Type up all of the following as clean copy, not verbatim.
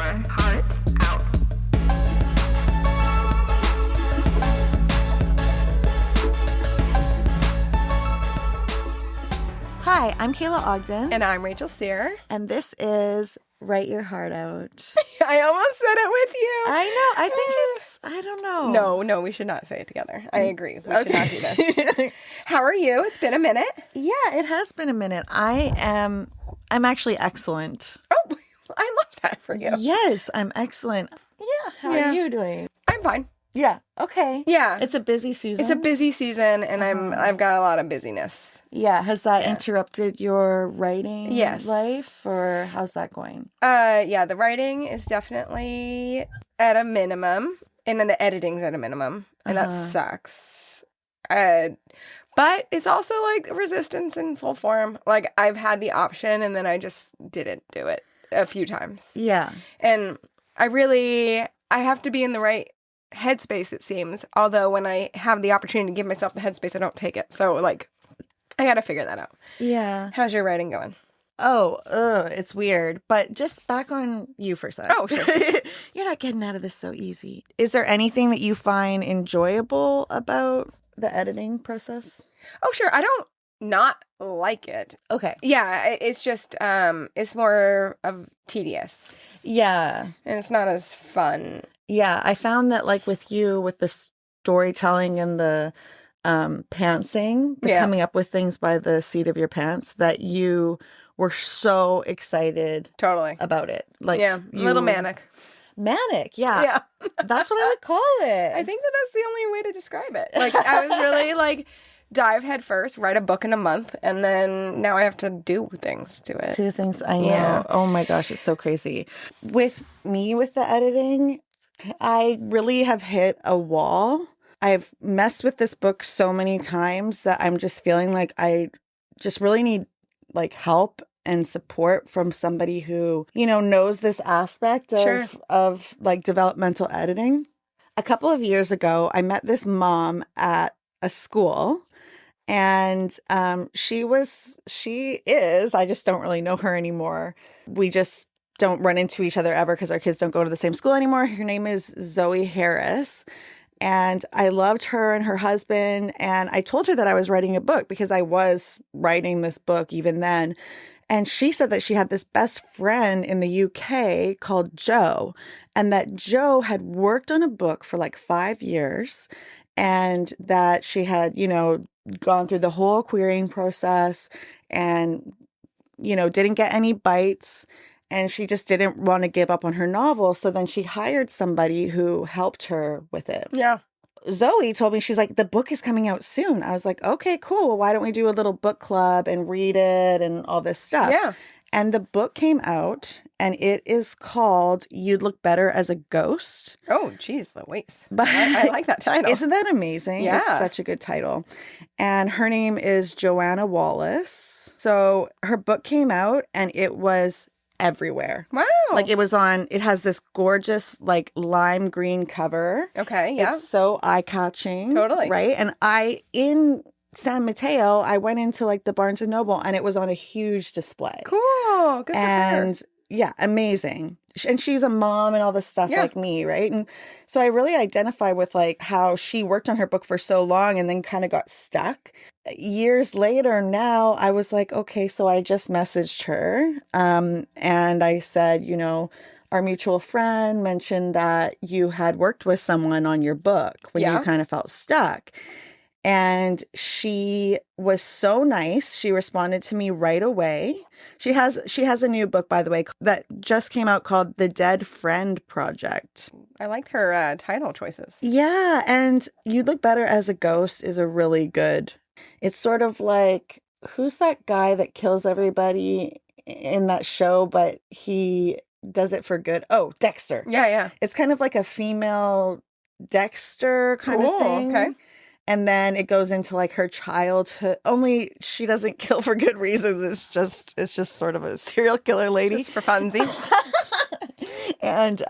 one part out. Hi, I'm Kayla Ogden. And I'm Rachel Sear. And this is Write Your Heart Out. I almost said it with you. I know. I think it's, I don't know. No, we should not say it together. I agree. We should not do this. How are you? It's been a minute. Yeah, it has been a minute. I'm actually excellent. Oh, I love that for you. Yes, I'm excellent. Yeah, how are you doing? I'm fine. Yeah, okay. Yeah. It's a busy season. It's a busy season, and I've got a lot of busyness. Yeah, has that interrupted your writing life, or how's that going? Yeah, the writing is definitely at a minimum, and then the editing's at a minimum, and that sucks. But it's also like resistance in full form. Like, I've had the option, and then I just didn't do it a few times. Yeah. And I have to be in the right headspace, it seems. Although when I have the opportunity to give myself the headspace, I don't take it. So, like, I got to figure that out. Yeah. How's your writing going? Oh, it's weird. But just back on you for a sec. Oh, sure. You're not getting out of this so easy. Is there anything that you find enjoyable about the editing process? Oh, sure. I don't not like it. Okay. Yeah, it's just, it's more of tedious. Yeah. And it's not as fun. Yeah, I found that, like, with you, with the storytelling and the pantsing, the coming up with things by the seat of your pants, that you were so excited about it. Like, yeah, a little manic. Manic, yeah. Yeah. That's what I would call it. I think that's the only way to describe it. Like, I was really, like, dive head first, write a book in a month, and then now I have to do things to it. Two things, I know. Yeah. Oh my gosh, it's so crazy. With me, with the editing, I really have hit a wall. I've messed with this book so many times that I'm just feeling like I just really need, like, help and support from somebody who, you know, knows this aspect of like developmental editing. A couple of years ago, I met this mom at a school, and she is, I just don't really know her anymore. We just don't run into each other ever because our kids don't go to the same school anymore. Her name is Zoe Harris. And I loved her and her husband. And I told her that I was writing a book because I was writing this book even then. And she said that she had this best friend in the UK called Joe, and that Joe had worked on a book for like 5 years, and that she had, you know, gone through the whole querying process and, you know, didn't get any bites. And she just didn't want to give up on her novel. So then she hired somebody who helped her with it. Yeah. Zoe told me, she's like, the book is coming out soon. I was like, okay, cool. Well, why don't we do a little book club and read it and all this stuff? Yeah. And the book came out, and it is called You'd Look Better as a Ghost. Oh, geez, Louise. But I like that title. Isn't that amazing? Yeah. It's such a good title. And her name is Joanna Wallace. So her book came out, and it was everywhere. Wow. Like, it has this gorgeous, like, lime green cover. Okay, yeah. It's so eye-catching. Totally. Right? And in San Mateo, I went into, like, the Barnes & Noble, and it was on a huge display. Cool. Good for her. And yeah, amazing. And she's a mom and all this stuff like me, right? And so I really identify with, like, how she worked on her book for so long and then kind of got stuck. Years later now, I was like, okay, so I just messaged her, and I said, you know, our mutual friend mentioned that you had worked with someone on your book when you kind of felt stuck. And she was so nice. She responded to me right away. She has a new book, by the way, that just came out called The Dead Friend Project. I liked her title choices. Yeah, and You'd Look Better as a Ghost is a really good. It's sort of like, who's that guy that kills everybody in that show, but he does it for good? Oh, Dexter. Yeah. It's kind of like a female Dexter kind of thing. Okay. And then it goes into, like, her childhood. Only she doesn't kill for good reasons. It's just sort of a serial killer lady. Just for funsies. And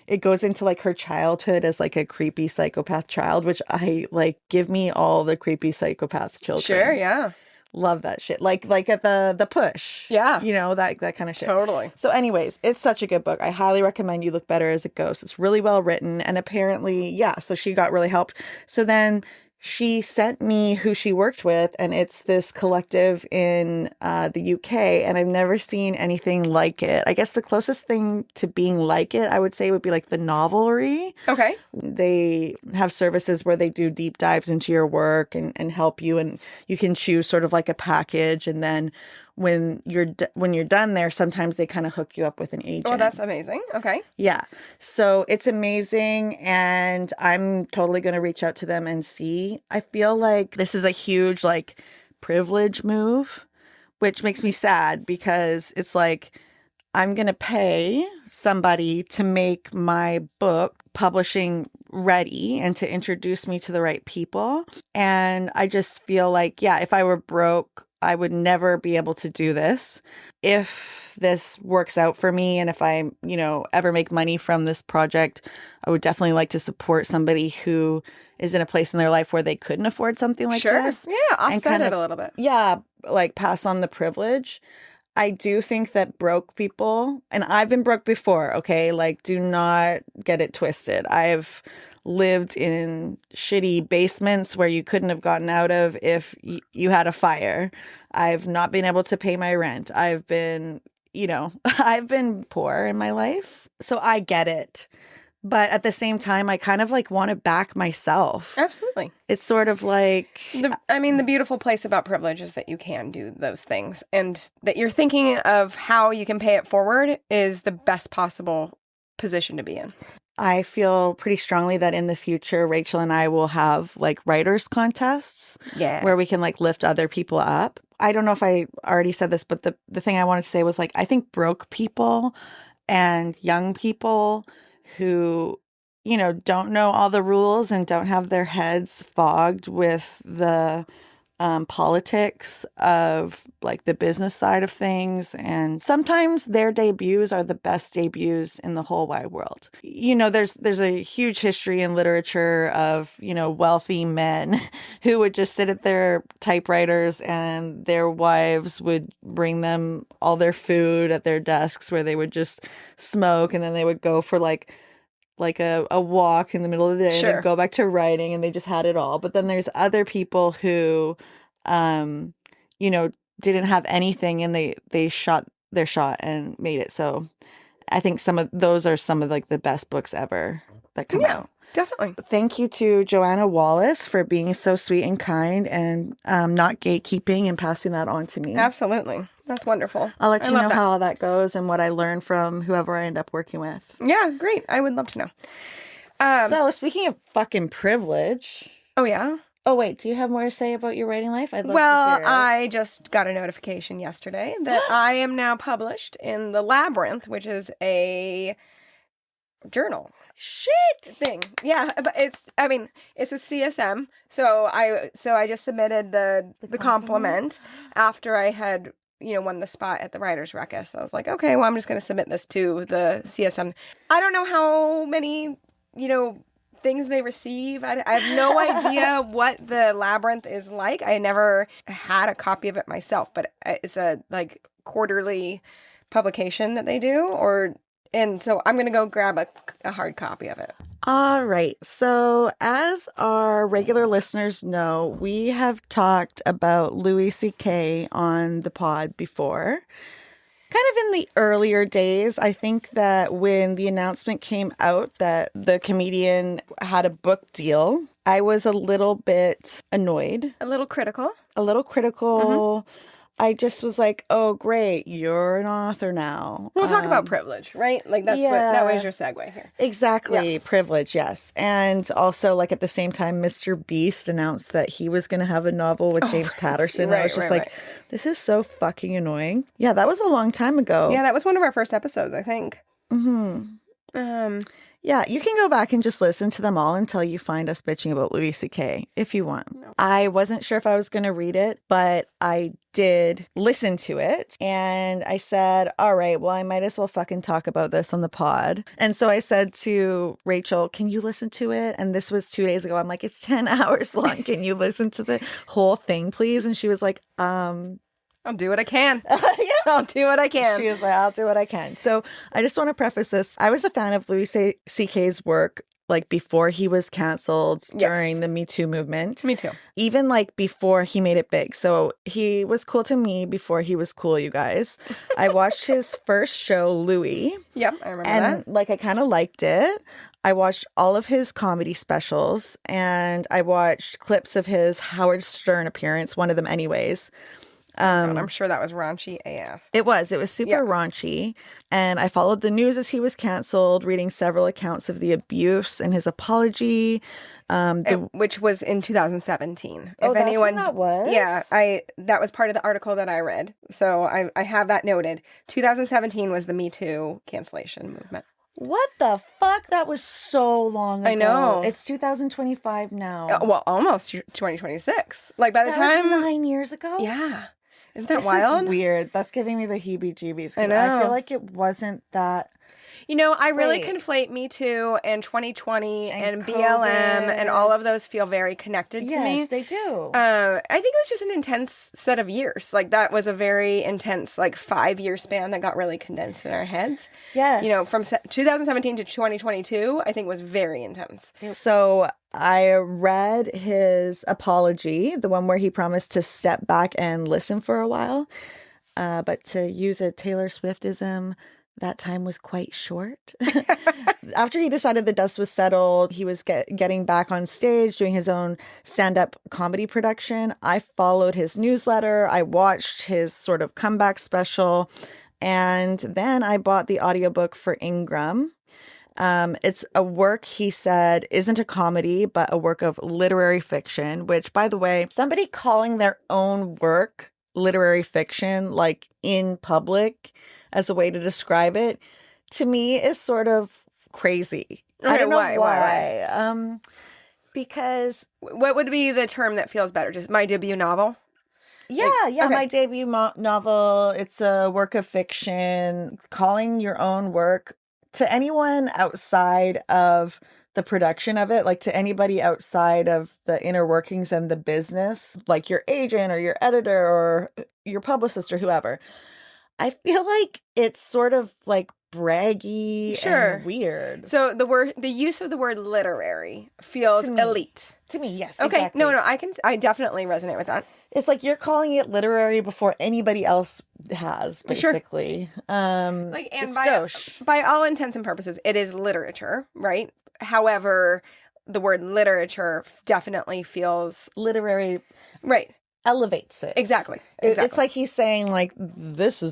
it goes into, like, her childhood as, like, a creepy psychopath child, which I like. Give me all the creepy psychopath children. Sure, yeah. Love that shit. Like at the push. Yeah. You know, that kind of shit. Totally. So anyways, it's such a good book. I highly recommend You Look Better as a Ghost. It's really well written. And apparently, yeah, so she got really helped. So then she sent me who she worked with, and it's this collective in the UK, and I've never seen anything like it. I guess the closest thing to being like it, I would say, would be like the Novelry. Okay. They have services where they do deep dives into your work and help you, and you can choose sort of like a package, and then when you're done there, sometimes they kind of hook you up with an agent. Oh, that's amazing. Okay. Yeah. So it's amazing, and I'm totally going to reach out to them and see. I feel like this is a huge like privilege move, which makes me sad because it's like I'm going to pay somebody to make my book publishing ready and to introduce me to the right people. And I just feel like, yeah, if I were broke, I would never be able to do this. If this works out for me and if I, ever make money from this project, I would definitely like to support somebody who is in a place in their life where they couldn't afford something like this. Yeah, and offset kind it of, a little bit. Yeah, like pass on the privilege. I do think that broke people, and I've been broke before, okay? Like, do not get it twisted. I've lived in shitty basements where you couldn't have gotten out of if you had a fire. I've not been able to pay my rent. I've been, I've been poor in my life. So I get it. But at the same time, I kind of like want to back myself. Absolutely. It's sort of like... the beautiful place about privilege is that you can do those things, and that you're thinking of how you can pay it forward is the best possible position to be in. I feel pretty strongly that in the future, Rachel and I will have like writers contests where we can like lift other people up. I don't know if I already said this, but the thing I wanted to say was like, I think broke people and young people who, don't know all the rules and don't have their heads fogged with the politics of like the business side of things. And sometimes their debuts are the best debuts in the whole wide world. There's a huge history in literature of, wealthy men who would just sit at their typewriters and their wives would bring them all their food at their desks where they would just smoke, and then they would go for like a walk in the middle of the day and then go back to writing, and they just had it all. But then there's other people who, didn't have anything, and they shot their shot and made it. So I think some of those are some of like the best books ever that come out. Definitely. Thank you to Joanna Wallace for being so sweet and kind and not gatekeeping and passing that on to me. Absolutely. That's wonderful. I'll let you know how all that goes and what I learned from whoever I end up working with. Yeah, great. I would love to know. So speaking of fucking privilege. Oh, yeah? Oh, wait. Do you have more to say about your writing life? I'd love to hear it. I just got a notification yesterday that I am now published in The Labyrinth, which is a journal. Shit thing. Yeah, but it's a CSM. So I just submitted the compliment after I had won the spot at the Writers' Ruckus. I was like, okay, well, I'm just going to submit this to the CSM. I don't know how many things they receive. I have no idea what the Labyrinth is like. I never had a copy of it myself, but it's a like quarterly publication that they do, and so I'm going to go grab a hard copy of it. All right. So as our regular listeners know, we have talked about Louis C.K. on the pod before. Kind of in the earlier days, I think that when the announcement came out that the comedian had a book deal, I was a little bit annoyed. A little critical. Mm-hmm. I just was like, oh, great, you're an author now. We'll talk about privilege, right? Like that was your segue here. Exactly. Yeah. Privilege, yes. And also, like, at the same time, Mr. Beast announced that he was going to have a novel with James Patterson. I was just this is so fucking annoying. Yeah, that was a long time ago. Yeah, that was one of our first episodes, I think. Mm-hmm. Yeah, you can go back and just listen to them all until you find us bitching about Louis C.K. if you want. No. I wasn't sure if I was going to read it, but I did listen to it. And I said, all right, well, I might as well fucking talk about this on the pod. And so I said to Rachel, can you listen to it? And this was 2 days ago. I'm like, it's 10 hours long. Can you listen to the whole thing, please? And she was like, I'll do what I can. yeah. I'll do what I can. She was like, I'll do what I can. So I just want to preface this. I was a fan of Louis C.K.'s work like before he was canceled during the Me Too movement. Me too. Even like before he made it big. So he was cool to me before he was cool, you guys. I watched his first show, Louis. Yep, I remember And that. like I kind of liked it. I watched all of his comedy specials and I watched clips of his Howard Stern appearance, one of them anyways. God, I'm sure that was raunchy AF. It was super raunchy. And I followed the news as he was canceled, reading several accounts of the abuse and his apology. Which was in 2017. Oh, if that's anyone, when that was? Yeah, that was part of the article that I read. So I have that noted. 2017 was the Me Too cancellation movement. What the fuck? That was so long ago. I know. It's 2025 now. Well, almost 2026. Like by the that time. was 9 years ago? Yeah. Isn't that This wild? is weird. That's giving me the heebie-jeebies. 'Cause I know. I feel like it wasn't that... You know, I really Wait. conflate Me Too and 2020 and COVID. BLM and all of those feel very connected to me. Yes, they do. I think it was just an intense set of years. Like that was a very intense, like 5-year span that got really condensed in our heads. Yes. You know, from 2017 to 2022, I think was very intense. So I read his apology, the one where he promised to step back and listen for a while. But to use a Taylor Swiftism, that time was quite short. After he decided the dust was settled, he was getting back on stage, doing his own stand-up comedy production. I followed his newsletter. I watched his sort of comeback special. And then I bought the audiobook for Ingram. It's a work, he said, isn't a comedy, but a work of literary fiction, which, by the way, somebody calling their own work literary fiction, like in public, as a way to describe it, to me is sort of crazy. Okay, I don't know why? Because... What would be the term that feels better? Just my debut novel? Yeah, okay. My debut novel. It's a work of fiction. Calling your own work to anyone outside of the production of it, like to anybody outside of the inner workings and the business, like your agent or your editor or your publicist or whoever. I feel like it's sort of like braggy and weird. So the use of the word literary feels elite. To me, yes. Okay. Exactly. No, I definitely resonate with that. It's like you're calling it literary before anybody else has, basically. Like, and it's gauche. By all intents and purposes, it is literature, right? However, the word literature definitely feels literary. Right. Elevates it. Exactly. It's like he's saying, like, this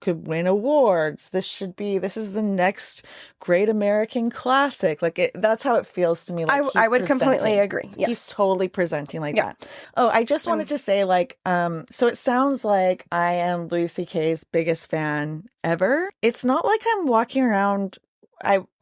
could win awards. This is the next great American classic. Like, that's how it feels to me. Like I would completely agree. Yes. He's totally presenting like that. Oh, I just wanted to say, like, so it sounds like I am Louis C.K.'s biggest fan ever. It's not like I'm walking around,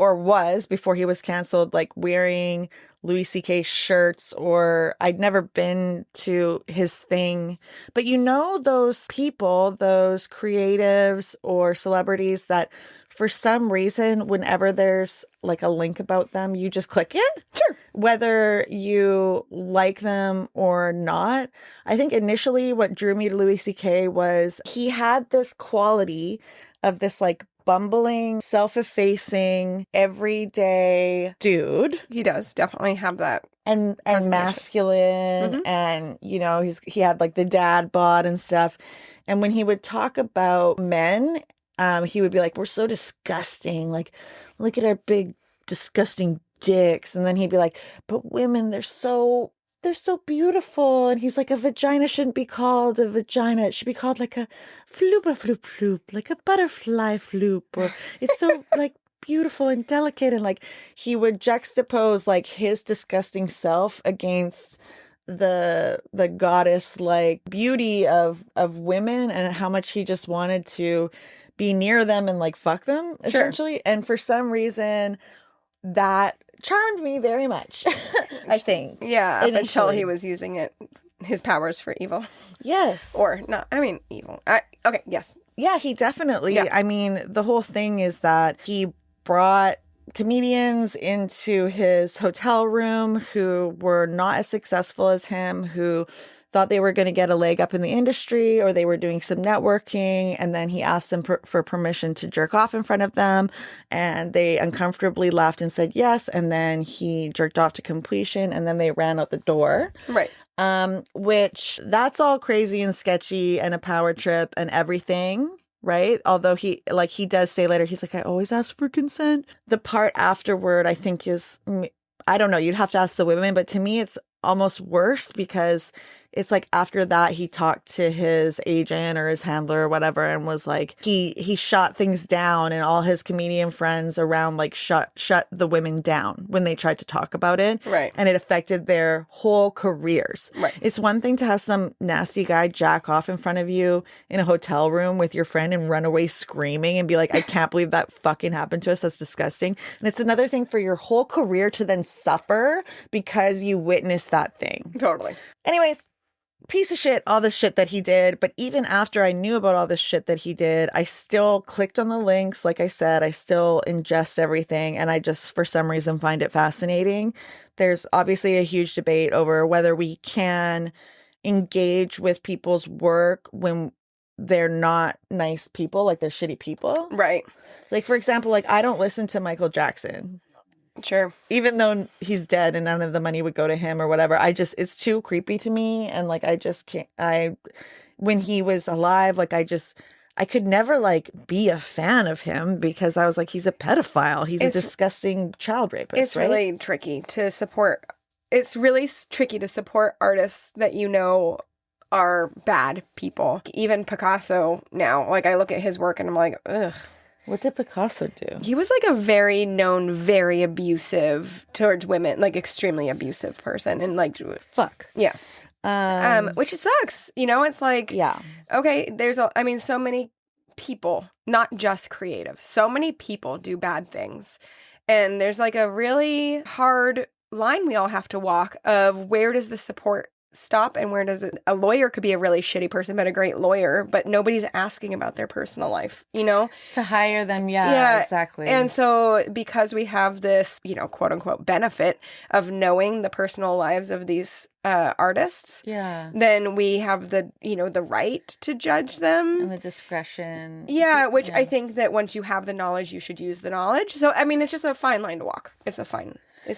was before he was canceled, like wearing Louis C.K. shirts, or I'd never been to his thing. But you know, those people, those creatives or celebrities that for some reason, whenever there's like a link about them, you just click it? Sure. Whether you like them or not. I think initially what drew me to Louis C.K. was he had this quality of this like bumbling, self-effacing, everyday dude. He does definitely have that. And masculine, and you know, he had like the dad bod and stuff. And when he would talk about men, he would be like, "We're so disgusting. Like, look at our big disgusting dicks." And then he'd be like, "But women, they're so beautiful." And he's like, "A vagina shouldn't be called a vagina. It should be called like a flooba floop floop, like a butterfly floop, or it's so like beautiful and delicate." And like he would juxtapose like his disgusting self against the goddess like beauty of women, and how much he just wanted to be near them and like fuck them essentially. And for some reason that charmed me very much. I think. Yeah, up until initially. he was using his powers for evil. Yes. Or not, I mean, evil. Okay, yes. Yeah, he definitely, I mean, the whole thing is that he brought comedians into his hotel room who were not as successful as him, who thought they were going to get a leg up in the industry, or they were doing some networking, and then he asked them for permission to jerk off in front of them, and they uncomfortably laughed and said yes, and then he jerked off to completion, and then they ran out the door. Right. Which that's all crazy and sketchy and a power trip and everything, right? Although he does say later, he's like, I always ask for consent. The part afterward, I think is, I don't know, you'd have to ask the women, but to me, it's almost worse because it's like after that he talked to his agent or his handler or whatever and was like he shot things down, and all his comedian friends around like shut the women down when they tried to talk about it. Right. And it affected their whole careers. Right. It's one thing to have some nasty guy jack off in front of you in a hotel room with your friend and run away screaming and be like, I can't believe that fucking happened to us. That's disgusting. And it's another thing for your whole career to then suffer because you witnessed that thing. Totally. Anyways, piece of shit, all the shit that he did. But even after I knew about all this shit that he did, I still clicked on the links. Like I said, I still ingest everything. And I just, for some reason, find it fascinating. There's obviously a huge debate over whether we can engage with people's work when they're not nice people, like they're shitty people. Right. Like, for example, like I don't listen to Michael Jackson. Sure. Even though he's dead and none of the money would go to him or whatever, it's too creepy to me. And like, I just can't, when he was alive, like I could never like be a fan of him because I was like, he's a pedophile. He's a disgusting child rapist. It's really tricky to support. It's really tricky to support artists that you know are bad people. Even Picasso now, like I look at his work and I'm like, ugh. What did Picasso do? He was like a very known, very abusive towards women, like extremely abusive person. And like, fuck. Yeah. Which sucks. You know, it's like, yeah. Okay, so many people, not just creative, so many people do bad things. And there's like a really hard line we all have to walk of where does the support stop and where does it. A lawyer could be a really shitty person but a great lawyer, but nobody's asking about their personal life, you know, to hire them. Yeah, exactly. And so because we have this, you know, quote unquote benefit of knowing the personal lives of these artists, then we have the, you know, the right to judge them and the discretion. I think that once you have the knowledge, you should use the knowledge. So I mean, it's just a fine line to walk. It's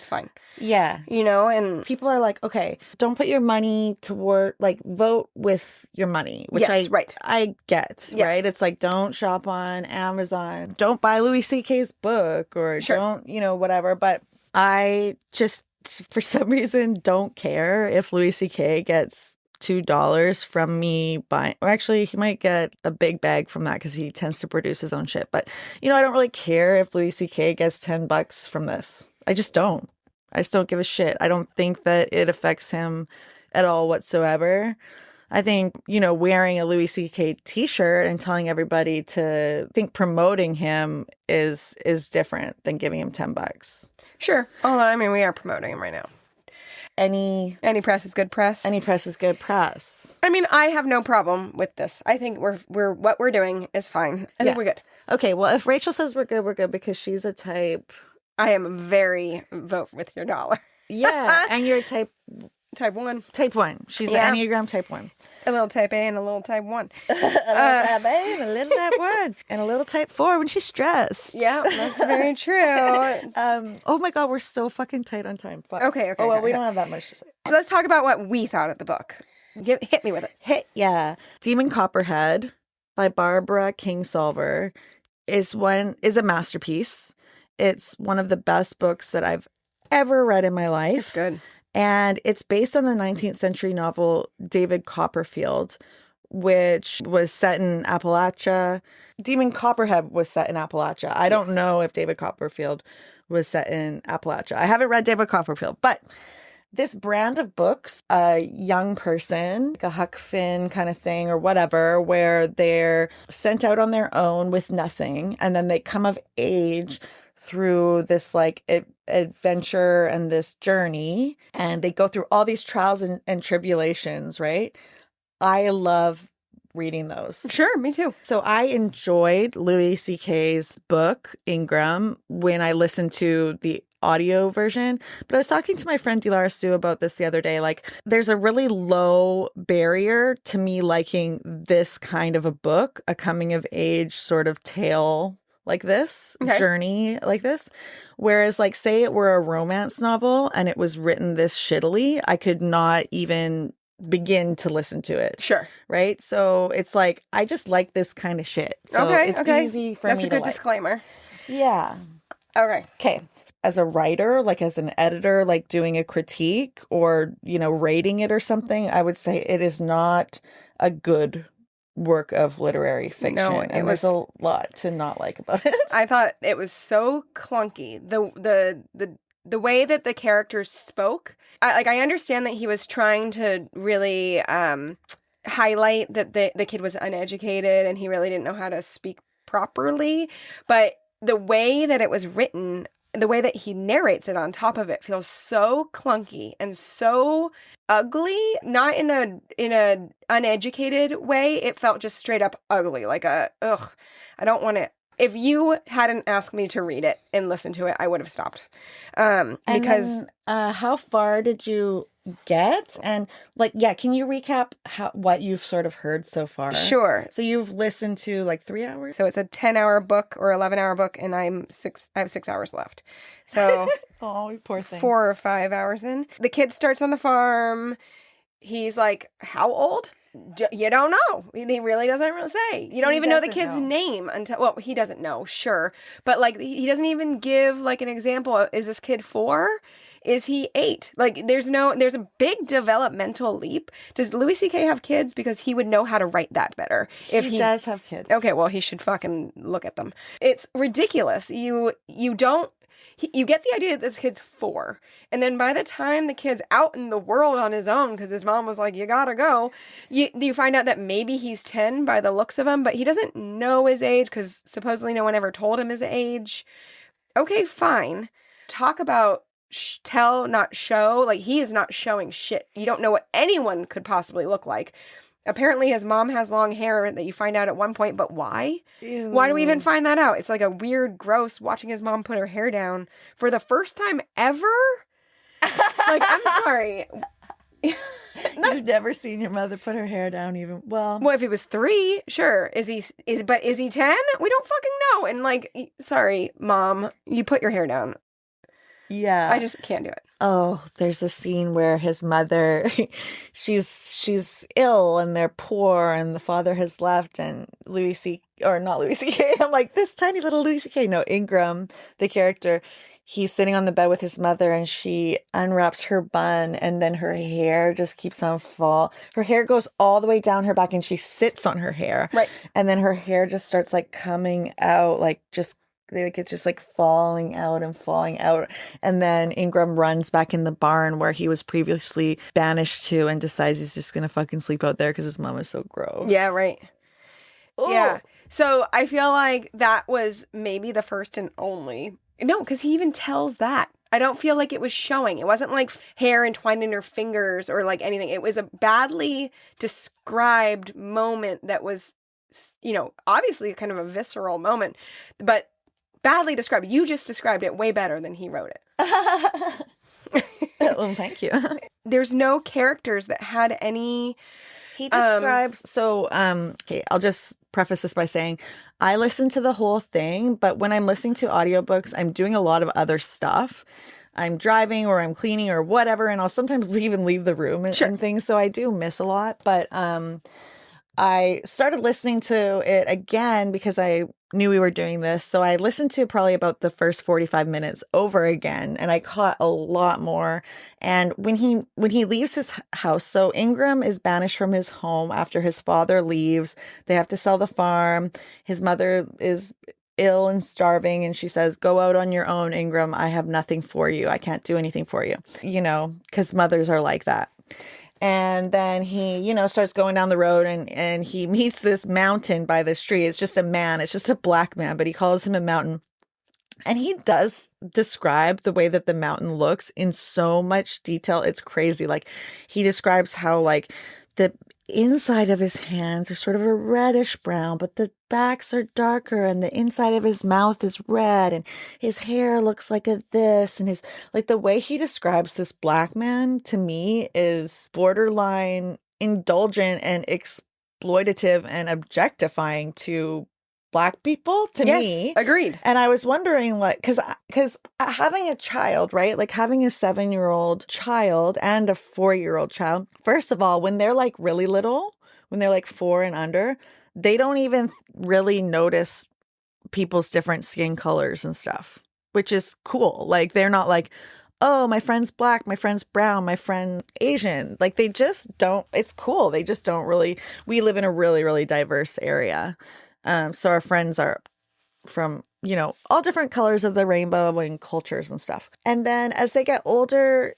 fine. Yeah. You know, and people are like, okay, don't put your money toward, like, vote with your money, which I get, right? It's like, don't shop on Amazon. Don't buy Louis C.K.'s book or don't, you know, whatever. But I just, for some reason, don't care if Louis C.K. gets $2 from me buying, or actually he might get a big bag from that because he tends to produce his own shit. But, you know, I don't really care if Louis C.K. gets $10 from this. I just don't give a shit. I don't think that it affects him at all whatsoever. I think, you know, wearing a Louis C.K. t-shirt and telling everybody to think promoting him is different than giving him $10. Sure. Although, I mean, we are promoting him right now. Any press is good press. Any press is good press. I mean, I have no problem with this. I think we're what we're doing is fine. I think we're good. Okay, well, if Rachel says we're good because she's a type. I am very vote with your dollar. Yeah, and you're a type 1. Type 1. She's an Enneagram type 1. A little type A and a little type 1. A little type A and a little type 1. And a little type 4 when she's stressed. Yeah, that's very true. Oh my God, we're so fucking tight on time. Fuck. Okay. Oh, well, we don't have that much to say. So let's talk about what we thought of the book. Hit me with it. Demon Copperhead by Barbara Kingsolver is a masterpiece. It's one of the best books that I've ever read in my life. It's good. And it's based on the 19th century novel David Copperfield, which was set in Appalachia. Demon Copperhead was set in Appalachia. I don't know if David Copperfield was set in Appalachia. I haven't read David Copperfield, but this brand of books, a young person, like a Huck Finn kind of thing or whatever, where they're sent out on their own with nothing, and then they come of age through this like adventure and this journey, and they go through all these trials and tribulations, right? I love reading those. Sure, me too. So I enjoyed Louis C.K.'s book, Ingram, when I listened to the audio version. But I was talking to my friend Dilara Sue about this the other day. Like, there's a really low barrier to me liking this kind of a book, a coming of age sort of tale like this, journey like this. Whereas, like, say it were a romance novel and it was written this shittily, I could not even begin to listen to it. Sure. Right? So it's like, I just like this kind of shit. So it's easy for That's me a to good like. disclaimer. Yeah. Okay. Okay. As a writer, like as an editor, like doing a critique or, rating it or something, I would say it is not a good work of literary fiction. No, and there's a lot to not like about it. I thought it was so clunky. The way that the characters spoke, I understand that he was trying to really highlight that the kid was uneducated and he really didn't know how to speak properly, but the way that it was written, the way that he narrates it on top of it feels so clunky and so ugly, not in a uneducated way. It felt just straight up ugly, like I don't want to. If you hadn't asked me to read it and listen to it, I would have stopped. Because how far did you get? And can you recap what you've sort of heard so far? Sure. So you've listened to like 3 hours? So it's a 10-hour book or 11-hour book, and I have 6 hours left. So oh, poor thing. 4 or 5 hours in. The kid starts on the farm. He's like, how old? You don't know. He really doesn't really say. You don't even know the kid's name until, well, he doesn't know, sure. But like, he doesn't even give like an example of, is this kid 4? Is he 8? Like, there's a big developmental leap. Does Louis C.K. have kids? Because he would know how to write that better. If he does have kids. Okay, well, he should fucking look at them. It's ridiculous. You get the idea that this kid's 4. And then by the time the kid's out in the world on his own, because his mom was like, you gotta go, you find out that maybe he's 10 by the looks of him, but he doesn't know his age because supposedly no one ever told him his age. Okay, fine. Talk about tell, not show. Like, he is not showing shit. You don't know what anyone could possibly look like. Apparently his mom has long hair that you find out at one point, but why? Ew. Why do we even find that out? It's like a weird, gross, watching his mom put her hair down for the first time ever? Like, I'm sorry. You've never seen your mother put her hair down even. Well, if he was 3, sure. Is he 10? We don't fucking know. And like, sorry, Mom, you put your hair down. Yeah. I just can't do it. Oh, there's a scene where his mother, she's ill and they're poor and the father has left, and not Louis C.K. I'm like, this tiny little Louis C.K. No, Ingram, the character, he's sitting on the bed with his mother and she unwraps her bun and then her hair just keeps on fall. Her hair goes all the way down her back and she sits on her hair. Right. And then her hair just starts like coming out, like it's just like falling out. And then Ingram runs back in the barn where he was previously banished to and decides he's just gonna fucking sleep out there because his mom is so gross. Yeah, right. Ooh. Yeah. So I feel like that was maybe the first and only. No, because he even tells that. I don't feel like it was showing. It wasn't like hair entwined in her fingers or like anything. It was a badly described moment that was, obviously kind of a visceral moment, but badly described. You just described it way better than he wrote it. Well, thank you. There's no characters that had any. He describes, okay, I'll just preface this by saying I listen to the whole thing, but when I'm listening to audiobooks, I'm doing a lot of other stuff. I'm driving or I'm cleaning or whatever, and I'll sometimes leave the room and things, so I do miss a lot. But I started listening to it again because I knew we were doing this. So I listened to probably about the first 45 minutes over again, and I caught a lot more. And when he leaves his house, so Ingram is banished from his home after his father leaves. They have to sell the farm. His mother is ill and starving, and she says, "Go out on your own, Ingram. I have nothing for you. I can't do anything for you." Because mothers are like that. And then he, starts going down the road, and he meets this mountain by the street. It's just a man. It's just a black man, but he calls him a mountain. And he does describe the way that the mountain looks in so much detail. It's crazy. Like, he describes how, like, the inside of his hands are sort of a reddish brown, but the backs are darker, and the inside of his mouth is red, and his hair looks like a this, and the way he describes this black man to me is borderline indulgent and exploitative and objectifying to Black people, to me. Agreed. And I was wondering, like, because having a child, right? Like, having a 7-year-old child and a 4-year-old child, first of all, when they're like really little, when they're like 4 and under, they don't even really notice people's different skin colors and stuff, which is cool. Like, they're not like, oh, my friend's black, my friend's brown, my friend Asian. Like, they just don't, it's cool. They just don't really, we live in a really, really diverse area. So our friends are from, all different colors of the rainbow and cultures and stuff. And then as they get older,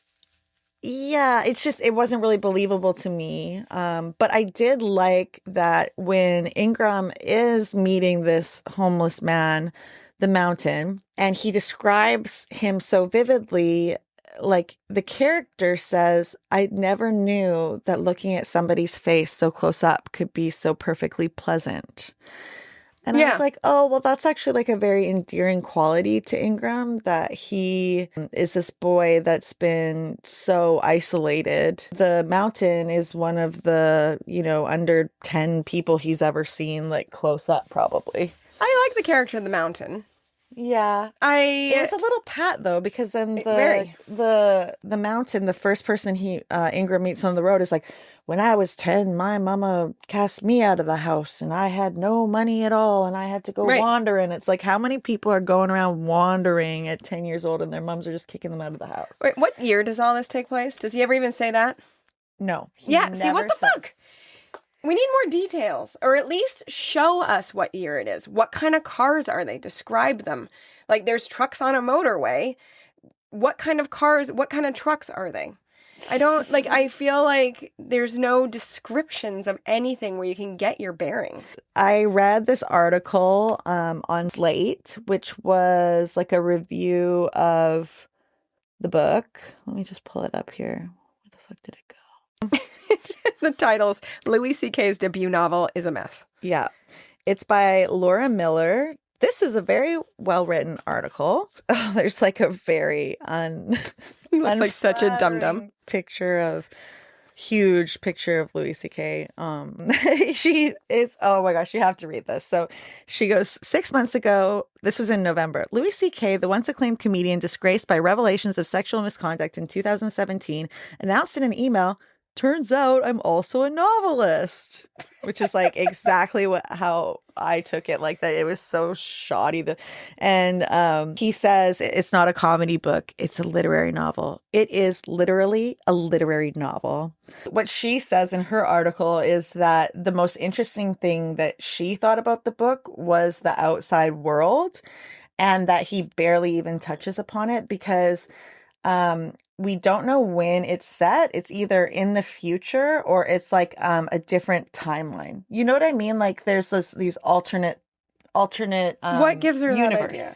yeah, it wasn't really believable to me. But I did like that when Ingram is meeting this homeless man, the mountain, and he describes him so vividly. Like, the character says, "I never knew that looking at somebody's face so close up could be so perfectly pleasant." And I was like, oh, well, that's actually like a very endearing quality to Ingram, that he is this boy that's been so isolated. The mountain is one of the, under 10 people he's ever seen, like, close up, probably. I like the character of the mountain. Yeah. It was a little pat, though, because then the mountain, the first person Ingram meets on the road is like, "When I was 10, my mama cast me out of the house, and I had no money at all, and I had to go wander." And it's like, how many people are going around wandering at 10 years old, and their moms are just kicking them out of the house? Wait, what year does all this take place? Does he ever even say that? No. See, what the fuck? We need more details, or at least show us what year it is. What kind of cars are they? Describe them. Like, there's trucks on a motorway. What kind of cars, what kind of trucks are they? I feel like there's no descriptions of anything where you can get your bearings. I read this article on Slate, which was like a review of the book. Let me just pull it up here. Where the fuck did it go? The title's Louis C.K.'s debut novel is a mess. Yeah. It's by Laura Miller. This is a very well-written article. Oh, there's like a very he looks like such a dum-dum. Huge picture of Louis C.K. Oh my gosh, you have to read this. So she goes, 6 months ago, this was in November, Louis C.K., the once acclaimed comedian disgraced by revelations of sexual misconduct in 2017, announced in an email, "Turns out I'm also a novelist," which is like exactly how I took it. Like, that it was so shoddy. And he says it's not a comedy book. It's a literary novel. It is literally a literary novel. What she says in her article is that the most interesting thing that she thought about the book was the outside world, and that he barely even touches upon it because we don't know when it's set. It's either in the future or it's like a different timeline. You know what I mean? Like, there's these alternate what gives her universe. that idea?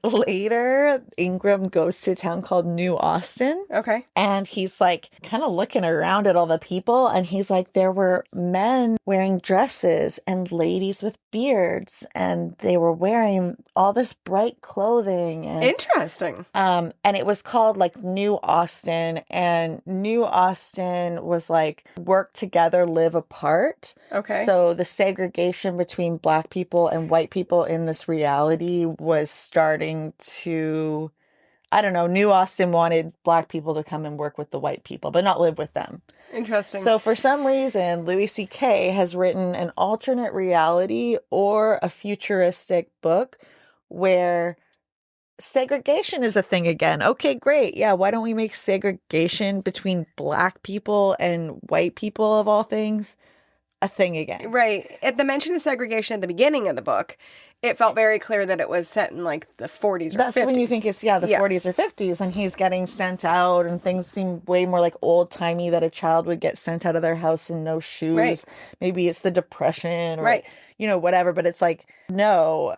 Later, Ingram goes to a town called New Austin. Okay. And he's like kind of looking around at all the people, and he's like, there were men wearing dresses and ladies with beards, and they were wearing all this bright clothing. And, interesting. And it was called like New Austin, and New Austin was like work together, live apart. Okay. So the segregation between Black people and white people in this reality was starting to, I don't know, New Austin wanted Black people to come and work with the white people, but not live with them. Interesting. So for some reason, Louis C.K. has written an alternate reality or a futuristic book where segregation is a thing again. Okay, great. Yeah, why don't we make segregation between Black people and white people, of all things, a thing again. Right. At the mention of segregation at the beginning of the book, it felt very clear that it was set in like the 40s or 50s. That's when you think it's, the 40s or 50s, and he's getting sent out, and things seem way more like old-timey, that a child would get sent out of their house and no shoes. Right. Maybe it's the Depression or, Right. Whatever. But it's like, no,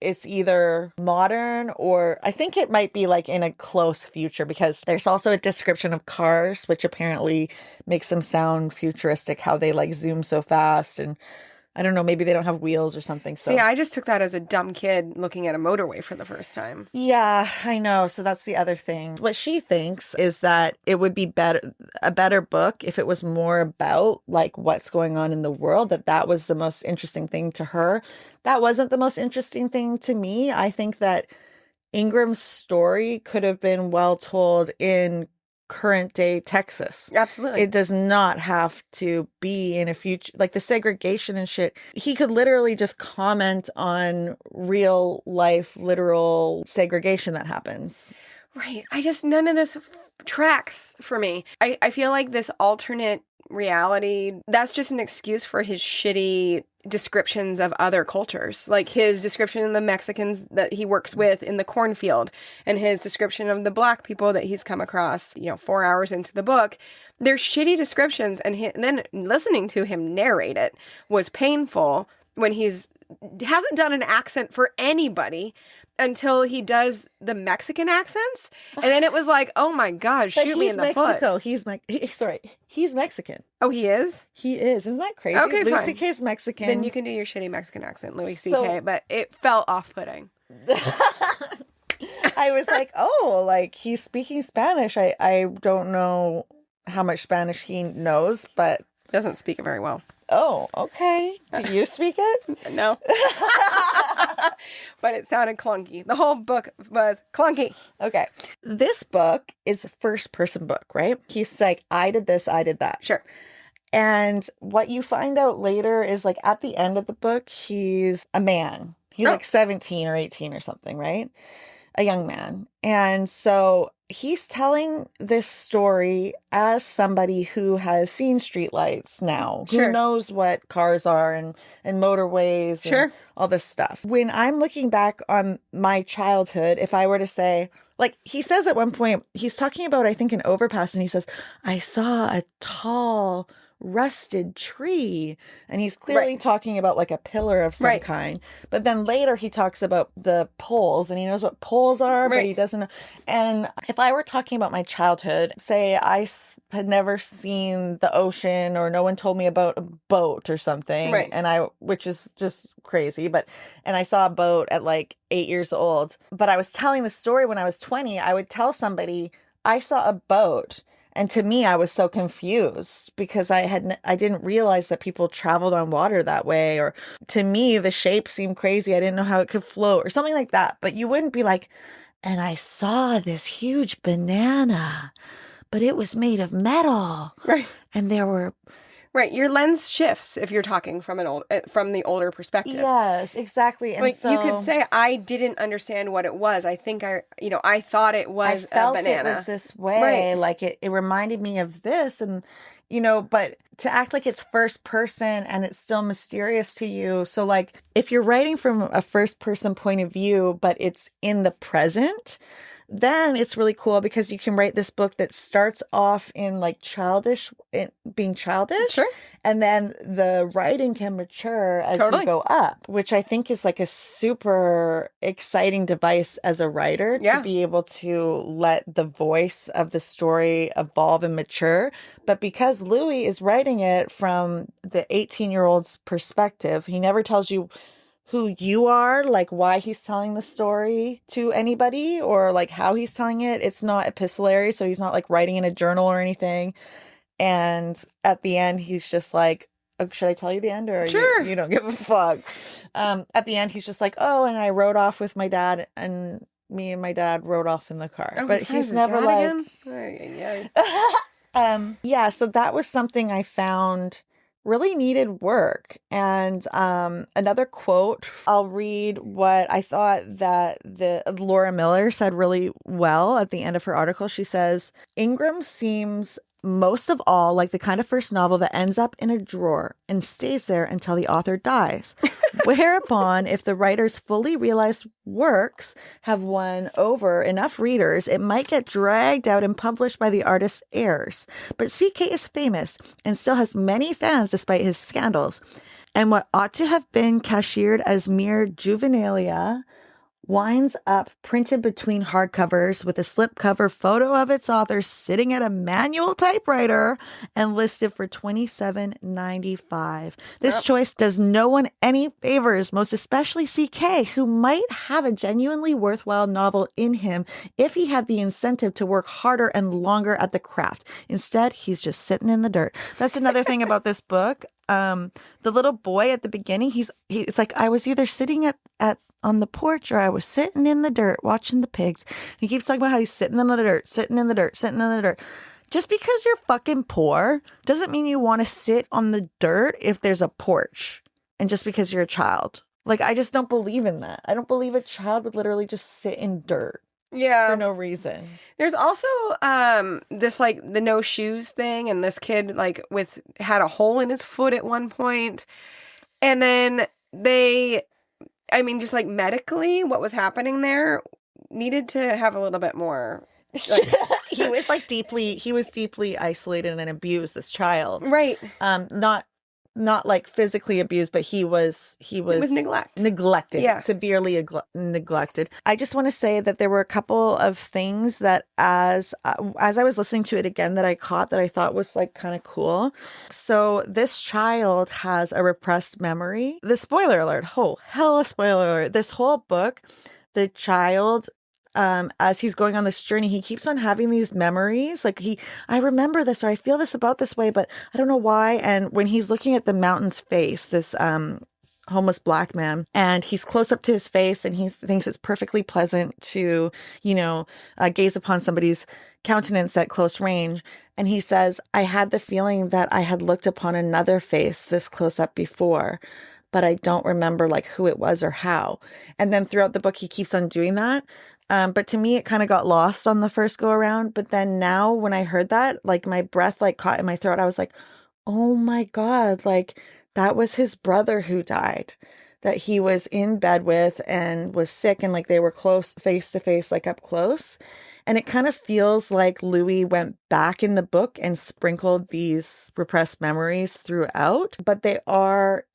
it's either modern, or I think it might be like in a close future, because there's also a description of cars, which apparently makes them sound futuristic, how they like zoom so fast, and I don't know, maybe they don't have wheels or something. So See, I just took that as a dumb kid looking at a motorway for the first time. yeah, I know. So that's the other thing. What she thinks is that it would be a better book if it was more about like what's going on in the world, that was the most interesting thing to her. That wasn't the most interesting thing to me. I think that Ingram's story could have been well told in current day Texas. Absolutely. It does not have to be in a future, like the segregation and shit. He could literally just comment on real life, literal segregation that happens. Right. None of this tracks for me. I feel like this alternate reality, that's just an excuse for his shitty descriptions of other cultures. Like his description of the Mexicans that he works with in the cornfield, and his description of the black people that he's come across, 4 hours into the book. They're shitty descriptions, and then listening to him narrate it was painful when hasn't done an accent for anybody until he does the Mexican accents. And then it was like, oh my God, shoot me in the Mexico. foot. He's Mexican. Oh, he is? He is. Isn't that crazy? Okay, Louis fine. C.K. is Mexican. Then you can do your shitty Mexican accent, Louis C.K., So- but it felt off-putting. I was like, oh, like he's speaking Spanish. I don't know how much Spanish he knows, but Doesn't speak it very well. oh, okay. Do you speak it? No. But it sounded clunky. The whole book was clunky. Okay. This book is a first person book, right? He's like, I did this, I did that. Sure. And what you find out later is like at the end of the book, he's a man. He's like 17 or 18 or something, right? A young man. And so he's telling this story as somebody who has seen streetlights now, Sure. who knows what cars are and motorways Sure. and all this stuff. When I'm looking back on my childhood, if I were to say, like he says at one point, he's talking about, I think, an overpass, and he says, I saw a tall rusted tree, and he's clearly talking about like a pillar of some kind. But then later he talks about the poles, and he knows what poles are, but he doesn't know. And if I were talking about my childhood, say I had never seen the ocean, or no one told me about a boat or something, and which is just crazy, and I saw a boat at like 8 years old, but I was telling the story when I was 20, I would tell somebody I saw a boat. And to me, I was so confused because I didn't realize that people traveled on water that way. Or to me, the shape seemed crazy. I didn't know how it could float or something like that. But you wouldn't be like, and I saw this huge banana, but it was made of metal. Right. And there were... Right. Your lens shifts if you're talking from the older perspective. Yes, exactly. And like so, you could say, I didn't understand what it was. I think I thought it was I felt a banana. it was this way. Like it reminded me of this, and but to act like it's first person and it's still mysterious to you. So like if you're writing from a first person point of view, but it's in the present, then it's really cool because you can write this book that starts off in like being childish. Sure. And then the writing can mature as you go up, which I think is like a super exciting device as a writer to be able to let the voice of the story evolve and mature. But because Louis is writing it from the 18-year-old's perspective, he never tells you who you are, like why he's telling the story to anybody or like how he's telling it. It's not epistolary, so he's not like writing in a journal or anything. And at the end, he's just like, oh, should I tell you the end, or sure. you don't give a fuck? At the end, he's just like, oh, and I rode off with my dad, and me and my dad rode off in the car. Oh, but he's never like, yeah. So that was something I found really needed work. And another quote, I'll read what I thought that Laura Miller said really well at the end of her article. She says, Ingram seems most of all like the kind of first novel that ends up in a drawer and stays there until the author dies. Whereupon, if the writer's fully realized works have won over enough readers, it might get dragged out and published by the artist's heirs. But CK is famous and still has many fans despite his scandals. And what ought to have been cashiered as mere juvenilia winds up printed between hardcovers with a slipcover photo of its author sitting at a manual typewriter and listed for $27.95. This choice does no one any favors, most especially CK, who might have a genuinely worthwhile novel in him if he had the incentive to work harder and longer at the craft. Instead, he's just sitting in the dirt. That's another thing about this book. The little boy at the beginning, he's like, I was either sitting at on the porch or I was sitting in the dirt watching the pigs. And he keeps talking about how he's sitting in the dirt, sitting in the dirt, sitting in the dirt. Just because you're fucking poor doesn't mean you want to sit on the dirt if there's a porch. And just because you're a child. Like, I just don't believe in that. I don't believe a child would literally just sit in dirt. Yeah. For no reason. There's also this like the no shoes thing, and this kid like had a hole in his foot at one point. And then just like medically what was happening there needed to have a little bit more. Like, he was deeply isolated and abused, this child. Right. Not like physically abused, but he was neglected, severely neglected. I just want to say that there were a couple of things that as I was listening to it again that I caught that I thought was like kind of cool. So this child has a repressed memory. The spoiler alert, hella spoiler alert. This whole book, the child, as he's going on this journey, he keeps on having these memories. Like I remember this, or I feel this about this way, but I don't know why. And when he's looking at the mountain's face, this homeless black man, and he's close up to his face, and he thinks it's perfectly pleasant to, gaze upon somebody's countenance at close range. And he says, I had the feeling that I had looked upon another face this close up before, but I don't remember like who it was or how. And then throughout the book, he keeps on doing that. But to me, it kind of got lost on the first go around. But then now when I heard that, like my breath like caught in my throat, I was like, oh my God, like that was his brother who died, that he was in bed with and was sick, and like they were close, face to face, like up close. And it kind of feels like Louis went back in the book and sprinkled these repressed memories throughout, but it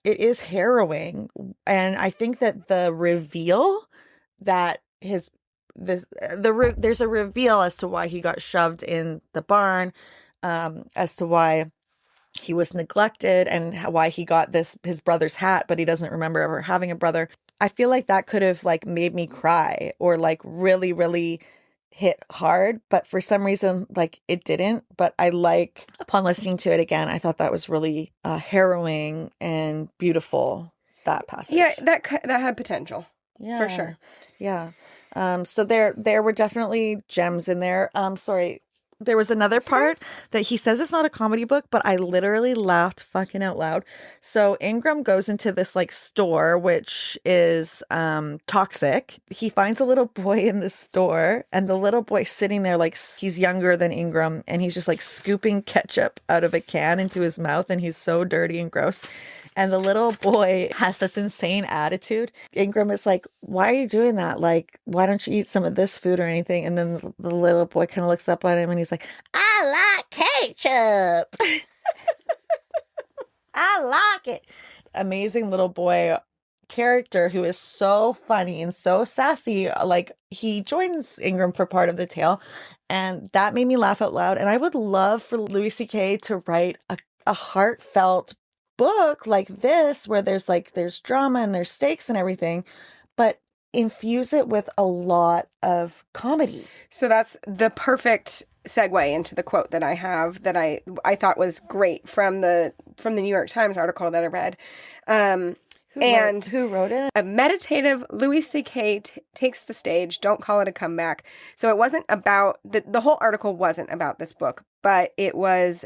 is harrowing. And I think that the reveal that there's a reveal as to why he got shoved in the barn, as to why he was neglected, and why he got his brother's hat, but he doesn't remember ever having a brother. I feel like that could have like made me cry or like really, really hit hard, but for some reason like it didn't. But upon listening to it again, I thought that was really harrowing and beautiful, that passage. Yeah, that had potential. Yeah, for sure. Yeah. So there were definitely gems in there. Sorry. There was another part that he says it's not a comedy book, but I literally laughed fucking out loud. So Ingram goes into this like store, which is toxic. He finds a little boy in the store, and the little boy sitting there like he's younger than Ingram, and he's just like scooping ketchup out of a can into his mouth, and he's so dirty and gross. And the little boy has this insane attitude. Ingram is like, why are you doing that? Like, why don't you eat some of this food or anything? And then the little boy kind of looks up at him and he's like, I like ketchup. I like it. Amazing little boy character who is so funny and so sassy. Like, he joins Ingram for part of the tale. And that made me laugh out loud. And I would love for Louis C.K. to write a heartfelt book like this, where there's drama and there's stakes and everything, but infuse it with a lot of comedy. So that's the perfect segue into the quote that I have that I thought was great from the New York Times article that I read. Who wrote it? A meditative Louis C.K. takes the stage. Don't call it a comeback. So it wasn't about the whole article wasn't about this book, but it was,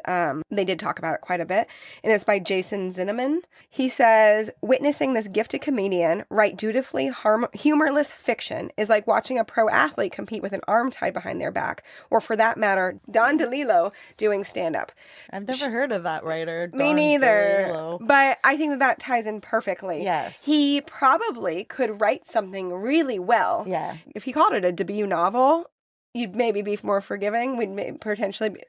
they did talk about it quite a bit, and it's by Jason Zinnemann. He says, witnessing this gifted comedian write dutifully humorless fiction is like watching a pro athlete compete with an arm tied behind their back, or for that matter, Don DeLillo doing stand-up. I've never heard of that writer. Me Don neither. DeLillo. But I think that ties in perfectly. Yes. He probably could write something really well. Yeah. If he called it a debut novel, you'd maybe be more forgiving. We'd potentially be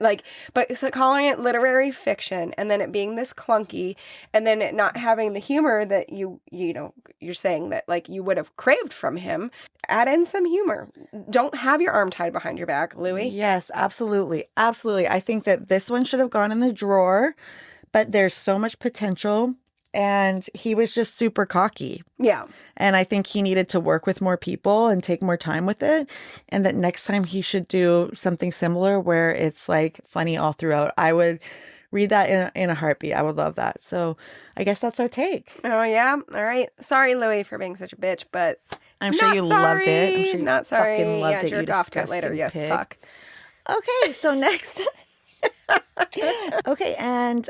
but so calling it literary fiction and then it being this clunky and then it not having the humor that you're saying that like you would have craved from him, add in some humor. Don't have your arm tied behind your back, Louis. Yes, absolutely. Absolutely. I think that this one should have gone in the drawer, but there's so much potential. And he was just super cocky. Yeah. And I think he needed to work with more people and take more time with it. And that next time he should do something similar where it's like funny all throughout. I would read that in a heartbeat. I would love that. So I guess that's our take. Oh, yeah. All right. Sorry, Louis, for being such a bitch, but I'm sure you loved it. I'm sure you not sorry. fucking loved it. Jerk You off to it later, disgusting you pig. fuck. Okay, so next. Okay, and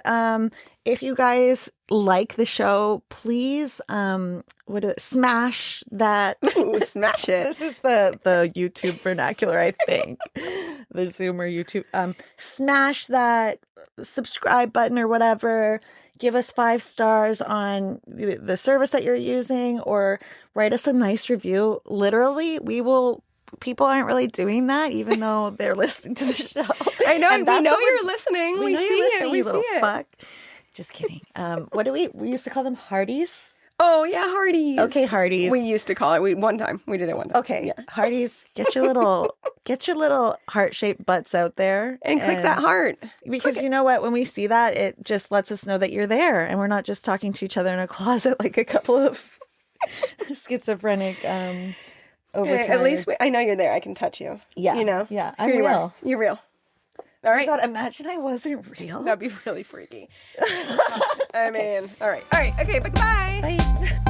if you guys like the show, please smash that. Ooh, smash it. This is the YouTube vernacular, I think. The Zoomer YouTube. Smash that subscribe button or whatever. Give us 5 stars on the service that you're using, or write us a nice review. Literally, we will. People aren't really doing that, even though they're listening to the show. I know. And We know you're listening. We see it. We you see little it. fuck. Just kidding. What do we used to call them? Hardies? Oh, yeah, Hardee's. Okay, Hardies. We used to call it. We did it one time. Okay, Yeah. Hardies, get your little heart-shaped butts out there. And click that heart. Because you know what? When we see that, it just lets us know that you're there. And we're not just talking to each other in a closet like a couple of schizophrenic overtired. At least I know you're there. I can touch you. Yeah. You know? Yeah, I'm Here you real. are. You're real. All Oh my right. God, imagine I wasn't real. That'd be really freaky. I mean, all right. Okay, bye. Bye.